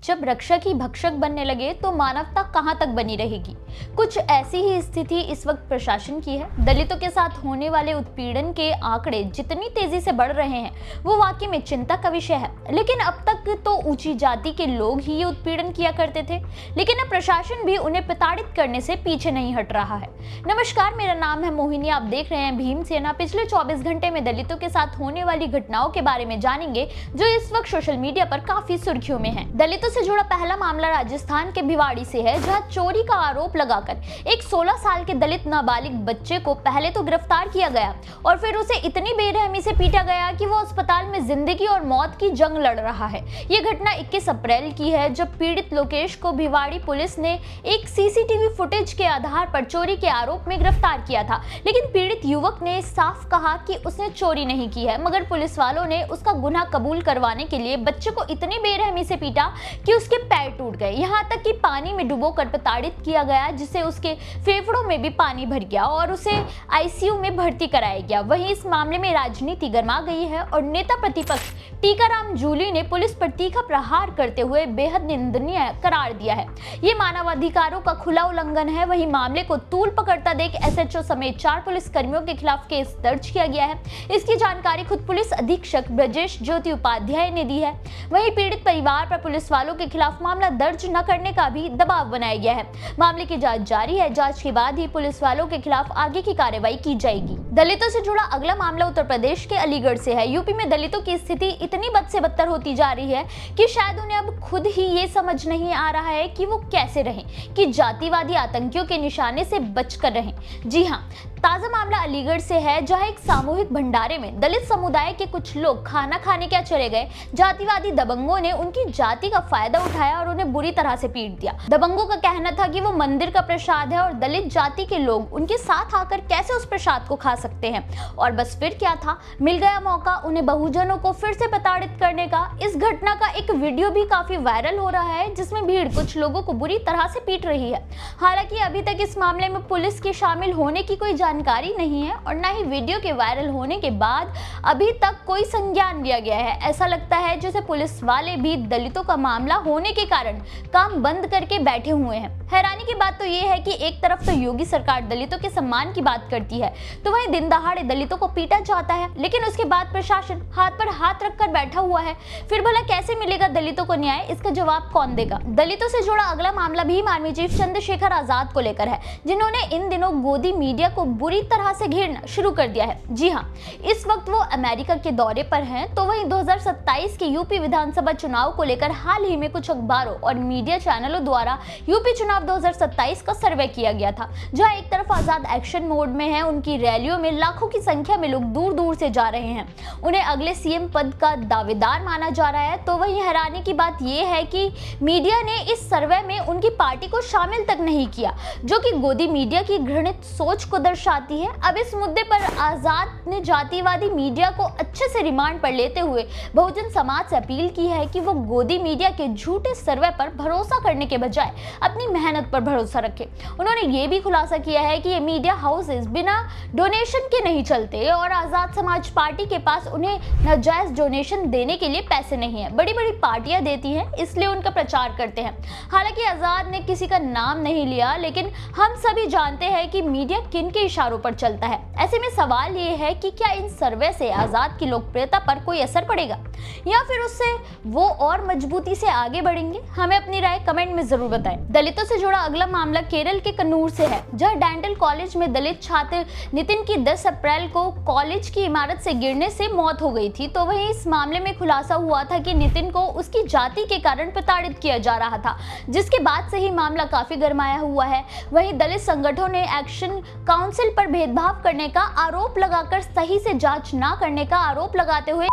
जब रक्षक ही भक्षक बनने लगे तो मानवता कहां तक बनी रहेगी। कुछ ऐसी ही स्थिति इस वक्त प्रशासन की है। दलितों के साथ होने वाले उत्पीड़न के आंकड़े जितनी तेजी से बढ़ रहे हैं वो वाकई में चिंता का विषय है। लेकिन अब तक तो ऊंची जाति के लोग ही ये उत्पीड़न किया करते थे, लेकिन अब प्रशासन भी उन्हें प्रताड़ित करने से पीछे नहीं हट रहा है। नमस्कार, मेरा नाम है मोहिनी, आप देख रहे हैं भीम सेना। पिछले 24 घंटे में दलितों के साथ होने वाली घटनाओं के बारे में जानेंगे जो इस वक्त सोशल मीडिया पर काफी सुर्खियों में है। दलितों से जुड़ा पहला मामला राजस्थान के भिवाड़ी से है, जहां चोरी का आरोप लगाकर एक 16 साल के दलित नाबालिग बच्चे को पहले तो गिरफ्तार किया गया और फिर उसे इतनी बेरहमी से पीटा गया कि वो अस्पताल में जिंदगी और मौत की जंग लड़ रहा है। ये घटना 21 अप्रैल की है, जब पीड़ित लोकेश को भिवाड़ी पुलिस ने एक सीसीटीवी फुटेज के आधार पर चोरी के आरोप में गिरफ्तार किया था। लेकिन पीड़ित युवक ने साफ कहा कि उसने चोरी नहीं की है, मगर पुलिस वालों ने उसका गुनाह कबूल करवाने के लिए बच्चे को इतनी बेरहमी से पीटा कि उसके पैर टूट गए। यहाँ तक कि पानी में डुबोकर प्रताड़ित किया गया, जिससे उसके फेफड़ों में भी पानी भर गया और उसे आईसीयू में भर्ती कराया गया। वहीं इस मामले में राजनीति गर्मा गई है और नेता प्रतिपक्ष टीकाराम जूली ने पुलिस पर तीखा प्रहार करते हुए बेहद निंदनीय करार दिया है। ये मानवाधिकारों का खुला उल्लंघन है। वहीं मामले को तूल पकड़ता देख एसएचओ समेत 4 पुलिस कर्मियों के खिलाफ केस दर्ज किया गया है। इसकी जानकारी खुद पुलिस अधीक्षक ब्रजेश ज्योति उपाध्याय ने दी है। वहीं पीड़ित परिवार पर पुलिस वालों के खिलाफ मामला दर्ज न करने का भी दबाव बनाया गया है। मामले की जांच जारी है। जांच के बाद ही पुलिस वालों के खिलाफ आगे की कार्रवाई की जाएगी। दलितों से जुड़ा अगला मामला उत्तर प्रदेश के अलीगढ़ से है। यूपी में दलितों की स्थिति इतनी बद से बदतर होती जा रही है कि शायद उन्हें अब खुद ही ये समझ नहीं आ रहा है कि वो कैसे रहें, कि जातिवादी आतंकियों के निशाने से बचकर रहें। जी हाँ, ताजा मामला अलीगढ़ से है, जहां एक सामूहिक भंडारे में दलित समुदाय के कुछ लोग खाना खाने क्या चले गए। जातिवादी दबंगों ने उनकी जाति का फायदा उठाया और उन्हें बुरी तरह से पीट दिया। दबंगों का कहना था कि वो मंदिर का प्रसाद है और दलित जाति के लोग उनके साथ आकर कैसे उस प्रसाद को खा सकते हैं। और बस फिर क्या था, मिल गया मौका उन्हें बहुजनों को फिर से प्रताड़ित करने का। इस घटना का एक वीडियो भी काफी वायरल हो रहा है, जिसमें भीड़ कुछ लोगों को बुरी तरह से पीट रही है। हालांकि अभी तक इस मामले में पुलिस के शामिल होने की कोई जानकारी नहीं है और न ही वीडियो के वायरल होने के बाद अभी तक कोई संज्ञान लिया गया है। ऐसा लगता है जैसे पुलिस वाले भी दलितों का मामला होने के कारण काम बंद करके बैठे हुए हैं। हैरानी की बात तो ये है कि एक तरफ तो योगी सरकार दलितों के सम्मान की बात करती है, तो वहीं दिन दहाड़े दलितों को पीटा जाता है, लेकिन उसके बाद प्रशासन हाथ पर हाथ रखकर बैठा हुआ है। फिर भला कैसे मिलेगा दलितों को न्याय? इसका जवाब कौन देगा? दलितों से जुड़ा अगला मामला भीम आर्मी चीफ चंद्रशेखर आजाद को लेकर है, जिन्होंने इन दिनों गोदी मीडिया को बुरी तरह से घेरना शुरू कर दिया है। जी हाँ, इस वक्त वो अमेरिका के दौरे पर हैं। तो वहीं 2027 के यूपी विधानसभा चुनाव को लेकर हाल ही में कुछ अखबारों और मीडिया चैनलों द्वारा यूपी चुनाव 2027 का सर्वे किया गया था, जहां एक तरफ आजाद एक्शन मोड में है। उनकी रैलियों में लाखों की संख्या में लोग दूर दूर से जा रहे हैं। उन्हें अगले सीएम पद का दावेदार माना जा रहा है। तो वहीं हैरानी की बात यह है कि मीडिया ने इस सर्वे में उनकी पार्टी को शामिल तक नहीं किया, जो कि गोदी मीडिया की घृणित सोच को दर्शाती है। अब इस मुद्दे पर आजाद ने जातिवादी मीडिया को अच्छे से रिमांड पर लेते हुए बहुजन समाज से अपील की है कि वो गोदी मीडिया के झूठे सर्वे पर भरोसा करने के बजाय अपनी मेहनत पर भरोसा रखे। उन्होंने ये भी खुलासा किया है कि ये मीडिया हाउसेस बिना डोनेशन के नहीं चलते और आजाद समाज पार्टी के पास उन्हें नाजायज डोनेशन देने के लिए पैसे नहीं है। बड़ी बड़ी पार्टियां देती हैं, इसलिए उनका प्रचार करते हैं। हालांकि आजाद ने किसी का नाम नहीं लिया, लेकिन हम सभी जानते हैं कि मीडिया किन के इशारों पर चलता है। ऐसे में सवाल ये है कि क्या इन सर्वे से आजाद की लोकप्रियता पर कोई असर पड़ेगा या फिर उससे वो और मजबूती से आगे बढ़ेंगे? हमें अपनी राय कमेंट में जरूर बताएं। दलितों से जुड़ा अगला मामला केरल के कन्नूर से है, जहां डेंटल कॉलेज में दलित छात्र नितिन की 10 अप्रैल को कॉलेज की इमारत से गिरने से मौत हो गई थी। तो वहीं इस मामले में खुलासा हुआ था कि नितिन को उसकी जाति के कारण प्रताड़ित किया जा रहा था, जिसके बाद से ही मामला काफी गरमाया हुआ है। वहीं दलित संगठनों ने एक्शन काउंसिल पर भेदभाव करने का आरोप लगाकर सही से जांच न करने का आरोप लगाते हुए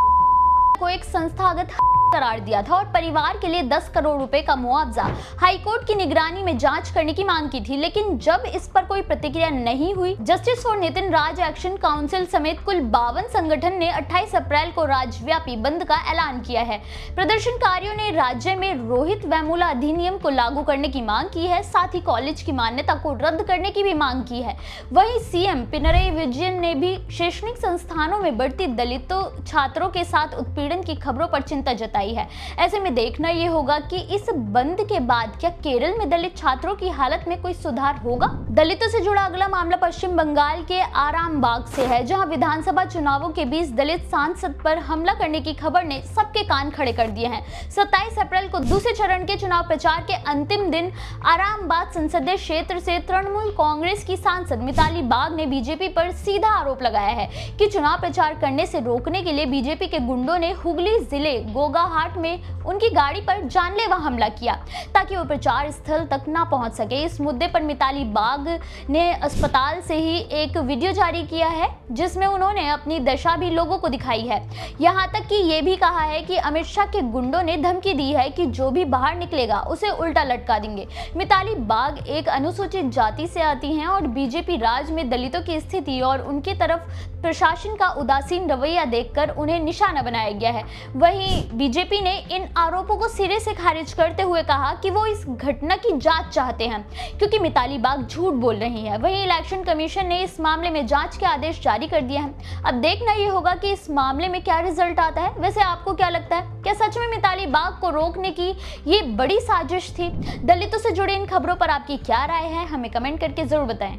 को एक संस्थागत करार दिया था और परिवार के लिए 10 करोड़ रुपए का मुआवजा हाईकोर्ट की निगरानी में जांच करने की मांग की थी। लेकिन जब इस पर कोई प्रतिक्रिया नहीं हुई, justice for Nitin Raj action council समेत कुल 52 संगठन ने 28 अप्रैल को राज्यव्यापी बंद का ऐलान किया है। प्रदर्शनकारियों ने राज्य में रोहित वेमुला अधिनियम को लागू करने की मांग की है, साथ ही कॉलेज की मान्यता को रद्द करने की भी मांग की है। वहीं सीएम पिनरई विजयन ने भी शैक्षणिक संस्थानों में बढ़ती दलितों छात्रों के साथ उत्पीड़न की खबरों पर चिंता जताई दिखाई है। ऐसे में देखना ये होगा कि इस बंद के बाद क्या केरल में दलित छात्रों की हालत में कोई सुधार होगा। दलितों से जुड़ा अगला मामला पश्चिम बंगाल के आरामबाग से है, जहां विधानसभा चुनावों के बीच दलित सांसद पर हमला करने की खबर ने सबके कान खड़े कर दिए हैं। 27 अप्रैल को दूसरे चरण के चुनाव प्रचार के अंतिम दिन आरामबाग संसदीय क्षेत्र से तृणमूल कांग्रेस की सांसद मिताली बाग ने बीजेपी पर सीधा आरोप लगाया है कि चुनाव प्रचार करने से रोकने के लिए बीजेपी के गुंडों ने हुगली जिले गोगाहाट में उनकी गाड़ी पर जानलेवा हमला किया ताकि वो प्रचार स्थल तक ना पहुंच सके। इस मुद्दे पर मिताली बाग ने अस्पताल से ही एक वीडियो जारी किया है जिसमें उन्होंने अपनी दशा भी लोगों को दिखाई है। यहाँ तक कि ये भी कहा है कि अमित शाह के गुंडों ने धमकी दी है कि जो भी बाहर निकलेगा उसे उल्टा लटका देंगे। मिताली बाग एक अनुसूचित जाति से आती हैं और बीजेपी राज में दलितों की स्थिति और उनके तरफ प्रशासन का उदासीन रवैया देखकर उन्हें निशाना बनाया गया है। वहीं बीजेपी ने इन आरोपों को सिरे से खारिज करते हुए कहा कि वो इस घटना की जांच चाहते हैं क्योंकि मिताली बाग झूठ बोल रही है। वहीं इलेक्शन कमीशन ने इस मामले में जांच के आदेश जारी कर दिए हैं। अब देखना ये होगा कि इस मामले में क्या रिजल्ट आता है। वैसे आपको क्या लगता है, क्या सच में मिताली बाग को रोकने की ये बड़ी साजिश थी? दलितों से जुड़े इन खबरों पर आपकी क्या राय है, हमें कमेंट करके जरूर बताएं।